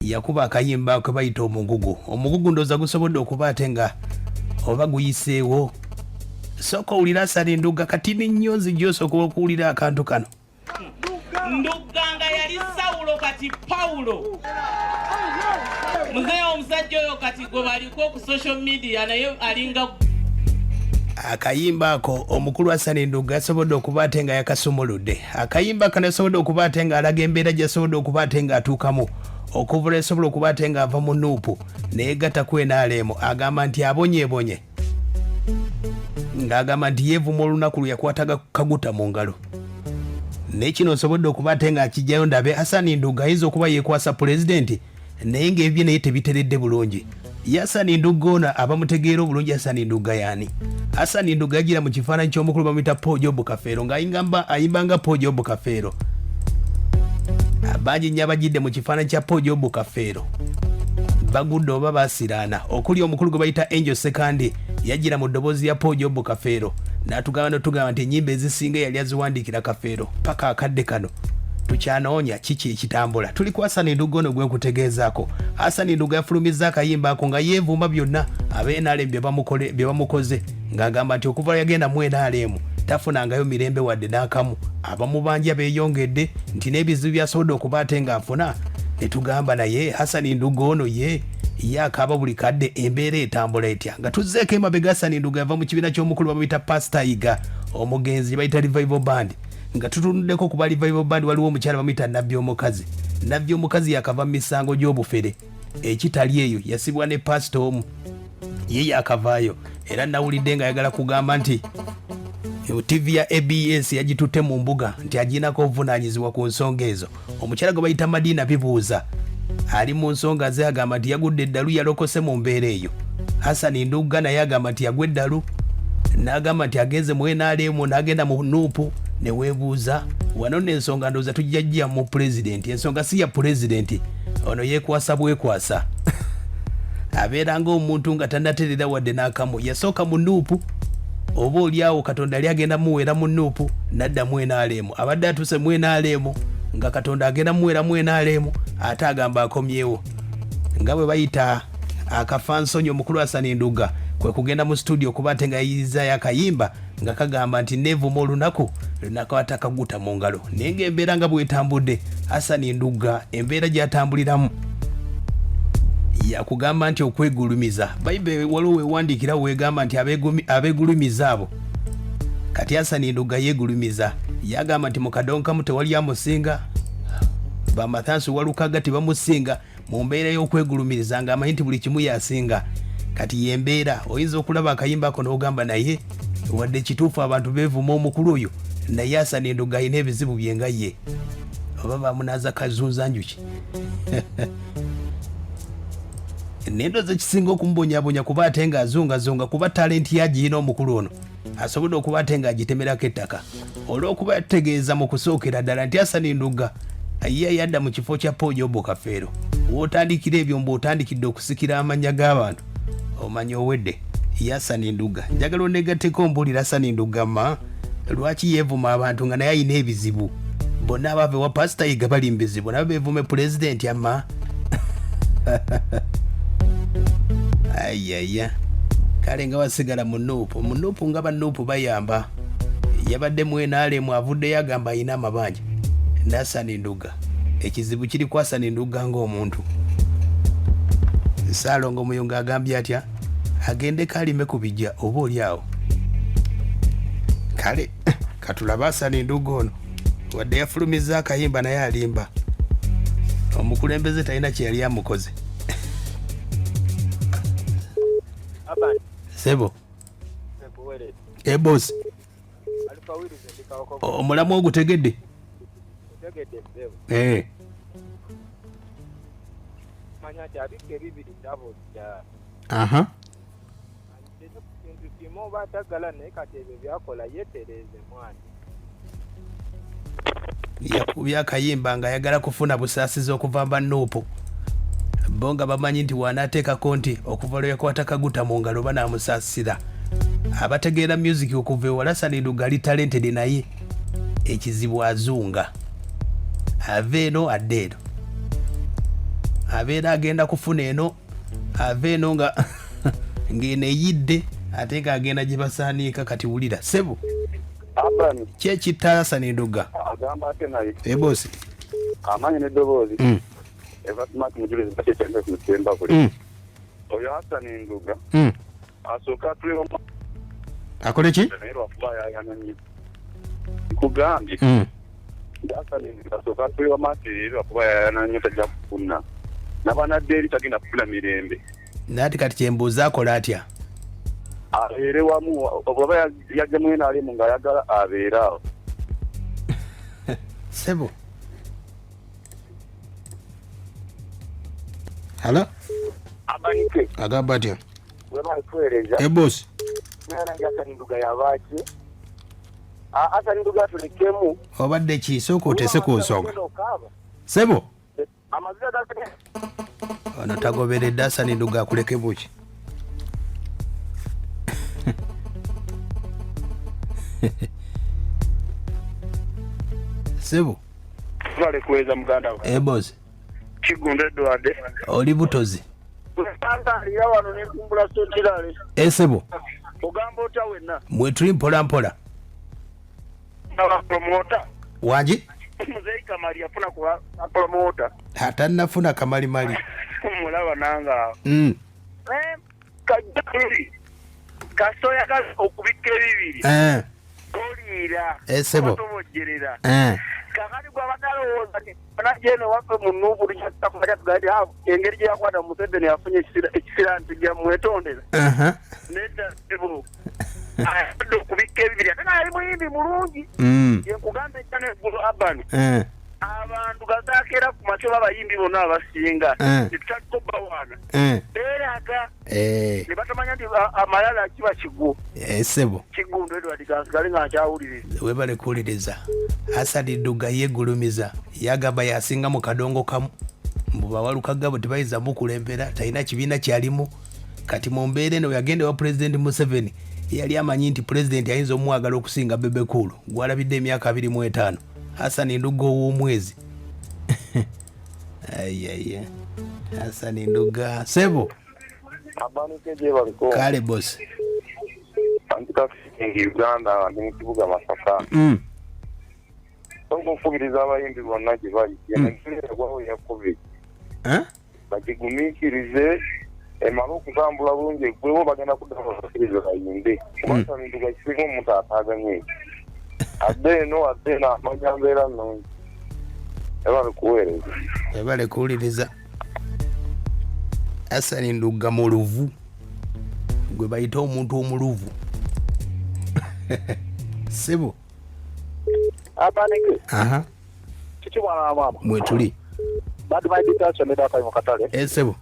yakuba akayimba ko bayita omugugu ndoza gusobodde okubaate nga oba guyiseewo soko ulira Hassan Ndugga kati nnyo nzijoosobola okuwulira akantu kano. Ndugga nga yali Sawulo kati Pawulo. Muzee omusajja oyo kati gwe baliko ku social media naye alinga akayimba ako omukulu Hassan Ndugga asobodde okubaate nga yakasumuludde. Akayimba kano asobodde okubaate nga alaga embeera gy'asobodde okubaate nga atuukamu okuvula esobola okubaate nga ava mu nuupu neegatta ku NRM agamba nti abonyeebonye ng'agamba nti yeevuma olunaku lwe yakwataga kaguta mu ngalo. N'ekino osobodde okubaate nga akijjayo ndabe Hassan Ndugga ayinza okuba yeekwasa pulezidenti naye ng'ebyo naye tebiteredde bulungi. Ye Hassan Ndugga ono abamutegeera obulungi Hassan Ndugga yaani? Hassan Ndugga yagira mu kifaananyi ky'omukulu bamuyita Paul Job Kafeero ng'ayimbanga Paul Job Kafeero. Abangi nnyo abagidde mu kifaananyi kya Paul Job Kafeero bagudde oba basiraana okuli omukulu gwe bayita Angel Sekandi yagira mu ddoboozi ya Paul Job Kafeero n'atugamba nti ennyimba ezisinga yali aziwandiikira Kafeero paka akadde kano tukyanoonya kiki ekitambula. Tuli ku Hassan Ndugga ono gwe nkutegeezaako. Hassan Ndugga yafulumizza akayimba ako nga yeevuma byonna ab'NRM bye bamukoze ng'agamba nti okuva yagenda mu NRM tafunangayo mirembe wadde n'akamu. Abamu bangi abeeyongedde nti n'ebizibu byasobodde okubaate ng'afuna ne tugamba naye Hassan Ndugga ono ye akaaba buli kadde embeera etambula etya nga tuzzeeko emabega. Hassan Ndugga yava mu kibiina ky'omukulu bamuyita Pastor Iga omugenzi bayita Revival Band nga tutunuddeko ku ba Revival Band waliwo omukyala bamuyita Nabbi omukazi yakava mu misango gy'obufere ekitali eyo yasibwa ne pastor omu ye yakavaayo era nawulidde nga ayagala kugamba nti TV ya ABS yagitutte mu mbuga nti aginako obuvunaanyizibwa ku nsonga ezo. Omukyala gwe bayita Madina Bibuuza ali mu nsonga ze agamba nti yagudde eddalu yalokose mu mbeera eyo. Hassan Ndugga naye agamba nti yagwa eddalu n'agamba nti agenze mu NRM n'agenda mu nuupu ne weebuuza wano n'ensonga ndowooza tujjajja mu pulezidenti. Ensonga si ya pulezidenti ono yeekwasa bwekwasa abeera ng'omuntu nga tannaterera wadde n'akamu. Yasooka mu nuupu oba oliawo Katonda ali agenda muweera mu nuupu nadda mu NRM abadde atuuse mu NRM nga Katonda agenda muweera mu NRM ate agamba akomyewo nga bwe bayita akafansonyi omukulu Hassan Ndugga kwe kugenda mu studio okubaate nga yayizaayo akayimba nga kagamba nti neevuma olunaku lunakwata kaguta mu ngalo. Naye ng'embeera nga bwetambudde Hassan Ndugga embeera gy'atambuliramu yakugamba nti okwegulumiza Bayibuli waliwo weewandiikira weegamba nti abeegulumiza abo kati Hassan Ndugga yeegulumiza yagamba nti mu kadonkamu tewali amusinga bamathansu walukaga tebamusinga mu mbeera y'okwegulumiriza ng'amanyi nti buli kimu yasinga. Kati yembeera oyinza okulaba akayimba ako n'ogamba naye wadde kituufu abantu beevuma omukulu oyo naye Hassan Ndugga alina ebizibu bye nga ye oba bamunaaza kazunza njuki nendoza kisinga okumubonyabonya kuba ate nga azungazunga kuba talenti yagiyina omukulu ono asobodde okuba ate nga agitemerako ettaka olw'okuba yategeeza mu kusookera ddala nti Hassan Ndugga ye yadda mu kifo kya Paul Job Kafeero. W'otandikira ebyo mbu otandikidde okusikira amannya g'abantu omanya owedde ye Hassan Ndugga. Njagala oneegatteko mbuulira Hassan Ndugga lwaki yeevuma abantu nga naye ayina ebizibu. Bonna abaava ewa Pastor Iga bali mu bizibu nabo beevume pulezidenti ayaya kale nga wasigala mu nuupu nga banuupu bayamba. Yabadde mu NRM avuddeyo agamba ayina amabanja ne Hassan Ndugga. Ekizibu kiri ku Hassan Ndugga ng'omuntu. Saalongo Muyunga agambye atya agende kalime ku bijja oba oliawo kale katulaba Hassan Ndugga ono wadde yafulumizza akayimba naye alimba omukulembeze talina kye yali amukoze. Sebo boss omulamu ogutegedde aha yakubya akayimba nga ayagala kufuna busaasizi okuva banuupu bo nga bamanyi nti wanaateekako nti okuva lwe yakwata kaguta mu ngalo banaamusaasira. Abategeera music okuva ewala Hassan Ndugga ali talented naye ekizibu azunga ava eno adde eno abeera agenda kufuna eno ava eno nga ng'eno eyidde ate ng'agenda gye basaaniika kati wulira ssebo kyekitta Hassan Ndugga agamba ate naye bosi amanyi n'eddoboozi eva smart mujulizi bakyekyanga ku mutemba kule oyo Hassan Ndugga asooka atulema akole ki naye lwakuba yayananyi kugambye Hassan Ndugga asooka atulema maatiri lwakuba yayananyi tajja kufuna nabanadde eri tagenda kufuna mirembe naati kati kyembuuza akola atya abeere wamu oba yajja mwena alimu ng'ayagala abeere awo sebo hala amanike agamba atya webaatuweereza bosi nange Hassan Ndugga yabaaki Hassan Ndugga atulekemu obadde ki sooka otese ku nsonga sebo amazira ono tagoberedde Hassan Ndugga akuleke buki sebo vale kuweza muganda we bosi Kigunde Edward oli butozi alira wano n'enkumbula sotirale sebo ogamba otya wenna mwe tuli mpola mpola promota wangi muzeyi Kamali yafuna ku promota atannafuna kamalimali mulaba nanga kajjali kasoya kazi okubika ebibiri oliira sebo otobojerera kakati gwabatalowooza najeno waffe munuubu likyatakumaja tugandi engeri gye yakwata Museveni yafunye ekisira nti gyamwetondera nedda sebo ayadde okubika ebibiri ate naali muyimbi mulungi yenkugamba ekyana eggulu abani abantu gazakeera ku makyo babayimbi bonna abasinga netutakoba wana beeraga ne batamanya nti amalala kiba kigu sebo Kigundu Edward kansigale nga nkyawuliriza webale kuwuliriza Hassan Ndugga yeegulumiza yagamba yasinga mu kadongo kamu mbu bawaluka gabo tebayinza mukulembera talina kibiina kyalimu kati mu mbeera eno yagenda wa Pulezidenti Museveni yali amanyi nti Pulezidenti ayinza omwagala okusinga Bebekulu gwalabidde emyaka 25 Hassan Ndugga ow'omwezi ayaya Hassan Ndugga sebo abanike gye baliko kale bosi antika Uganda ndi mu kibuga Masaka okufubiriza abayimbi bonna gye bali yenagwawo yakubi bagigumiikirize emala okutambula bulungi eggwewo bagenda kuddamu basiriza bayimbe Hassan Ndugga kisinga omuntu ataaganye adde eno amanya mbeera nnungi ebale kuweereza ebale kuwuliriza Hassan Ndugga muluvu gwe bayita omuntu omuluvu sebo abanike kiki mwana mama mwe tuli badi maiditacho nedaka mu katale sebo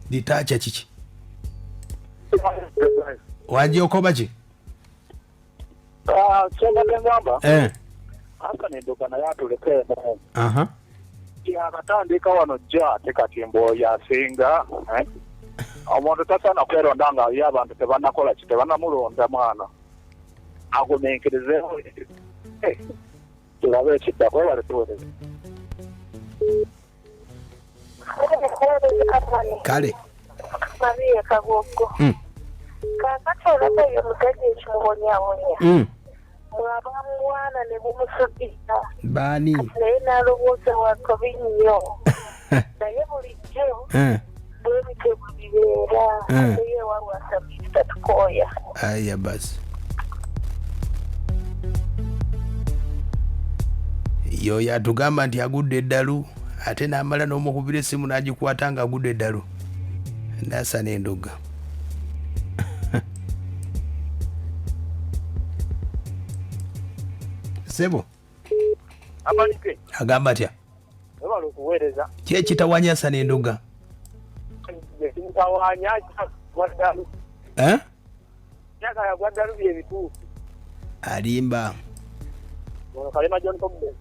ditacha kiki waje okoba ki kyenda ngamba Hassan Ndugga naye atulekemu akatandika wano jja ate kati mbooyi asinga omuntu tasaana kweronda nga ali abantu tebanakola ki tebanamulonda mwana agumiikirizeho tulabe ekiddako bale tuwulire kale Maria Kagongo kakati olaba eyo musajja ekimubonyabonya mwabamwana ne bumusudika baani naye n'alowooza wakobi nnyo naye bulijjo bwe bitebwe bibeera naye walwasa minisita tukooya aya basi yoyo atugamba nti agudde eddalu ate n'amala n'omukubira essimu n'agikwata nga agudde eddalu Hassan Ndugga sebo abanike agamba atya ebale okuweereza kyekitawanya Hassan Ndugga ekitawanya gwaddalu nyaka gwaddalu byebituufu alimba kalema John Pombe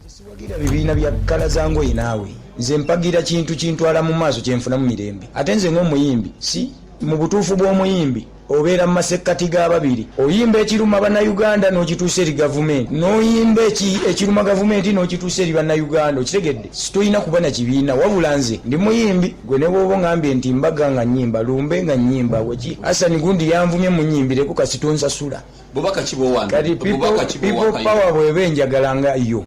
siwagira bibiina bya kkala za ngoye naawe nze mpagira kintu kintwala mu maaso kyenfuna mu mirembe ate nze ng'omuyimbi si mu butuufu bw'omuyimbi obeera mu masekkati ga babiri oyimba ekiruma bannayuganda n'okituusa eri gavumenti n'oyimba ekiruma gavumenti n'okituusa eri bannayuganda okitegedde situlina kuba na kibiina wabula nze ndi muyimbi gwe ne bw'oba ngambye nti mbaga nga nnyimba lumbe nga nnyimba weki Hassan gundi yanvumye munyimbireko kasi tonsasula bubaka kibo wano kati people power bw'eba enjagala nga yo